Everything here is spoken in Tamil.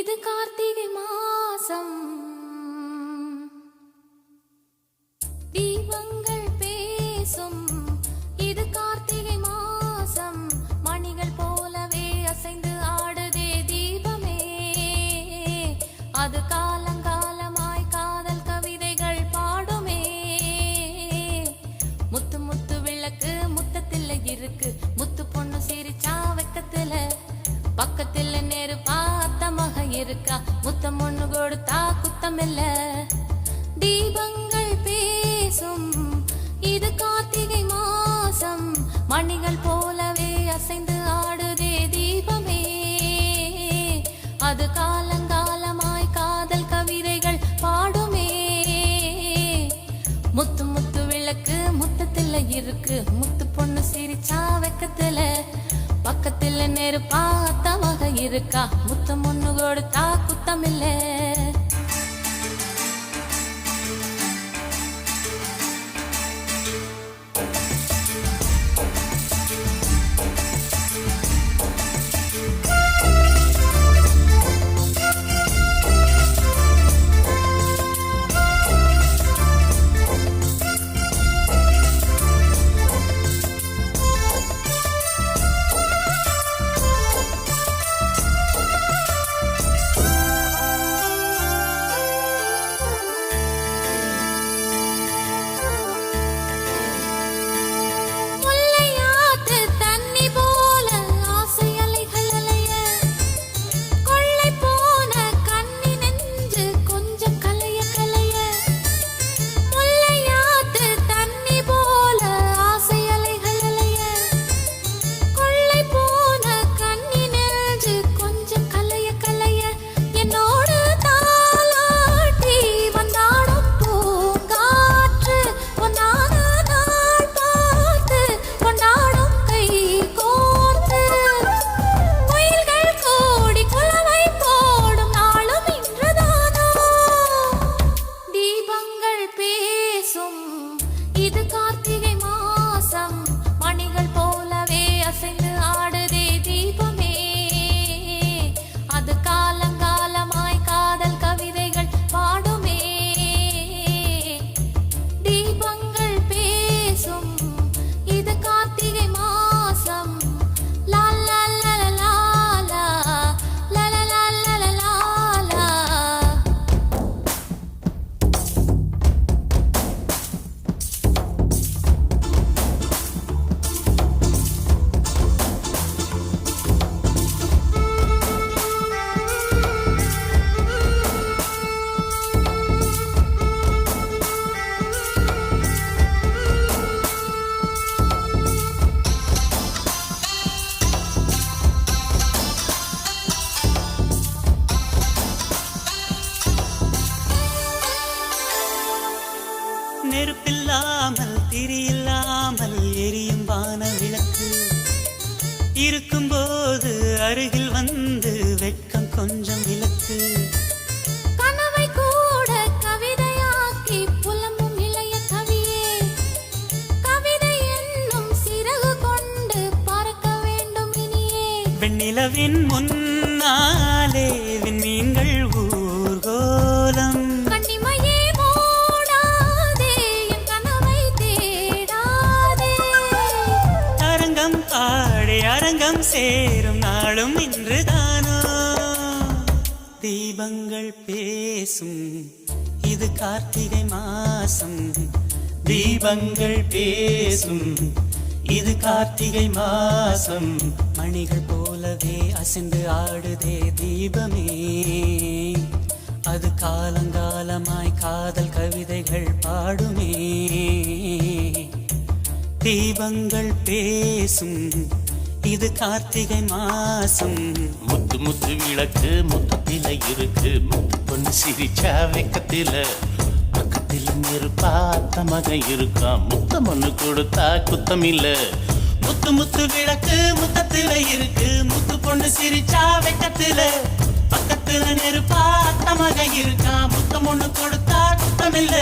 இது கார்த்திகை மாசம் தீபங்கள் பேசும். இது கார்த்திகை மாசம் மணிகள் போலவே அசைந்து ஆடுதே தீபமே. அது காலங்காலமாய் காதல் கவிதைகள் பாடுமே. முத்து முத்து விளக்கு முத்தத்தில் இருக்கு. முத்து பொண்ணு சிரிச்சா வெக்கத்துல பக்கத்துல நெருப்பா அத்தமாக இருக்கா. முத்தம் ஒண்ணு கொடுத்தா குத்தமில்ல. தீபங்கள் பேசும். இது கார்த்திகை மாசம் மணிகள் போலவே அசைந்து ஆடுதே தீபமே. அது காலங்காலமாய் காதல் கவிதைகள் பாடுமே. முத்து முத்து விளக்கு முத்தத்துல இருக்கு. முத்து பொண்ணு சிரிச்சா வெக்கத்துல பக்கத்துல நெருப்பா அத்தமாக இருக்கா. முத்தம் ஒண்ணு கொடுத்தா குத்தமில்ல. இது கார்த்திகை மாசம் மணிகள் போலவே அசைந்து ஆடுதே தீபமே. அது காலங்காலமாய் காதல் கவிதைகள் பாடுமே. தீபங்கள் பேசும். இது கார்த்திகை மாசம் லா லா லா லா லா லா லா லா லா லா லா. நெருப்பில்லாமல் திரியில்லாமல் எரியும் வான விளக்கு இருக்கும்போது அருகில் வந்து வெட்கம் கொஞ்சம் விளக்கு. கனவை கூட கவிதையாக்கி புலம்பும் இளைய கவியே. கவிதை என்னும் சிறகு கொண்டு பறக்க வேண்டும் இனியே. வெண்ணிலவின் முன்னாலே விண்மீன்கள் ஊர்கோலம். அரங்கம் சேரும் நாளும் இன்றுதானோ. தீபங்கள் பேசும். இது கார்த்திகை மாசம். தீபங்கள் பேசும். இது கார்த்திகை மாசம் மணிகள் போலவே அசைந்து ஆடுதே தீபமே. அது காலங்காலமாய் காதல் கவிதைகள் பாடுமே. தீபங்கள் பேசும். இது கார்த்திகை மாசம். முத்து முத்து விளக்கு முத்தத்தில இருக்கு. முத்து பொண்ணு சிரிச்சா வெக்கத்தில பக்கத்தில் நெருப்பா அத்தமாக இருக்கா. முத்தம் ஒண்ணு கொடுத்தா குத்தமில்ல. முத்து முத்து விளக்கு முத்தத்தில இருக்கு. முத்து பொண்ணு சிரிச்சா வெக்கத்தில பக்கத்துல நெருப்பா அத்தமாக இருக்கா. முத்தம் ஒண்ணு கொடுத்தா குத்தமில்ல.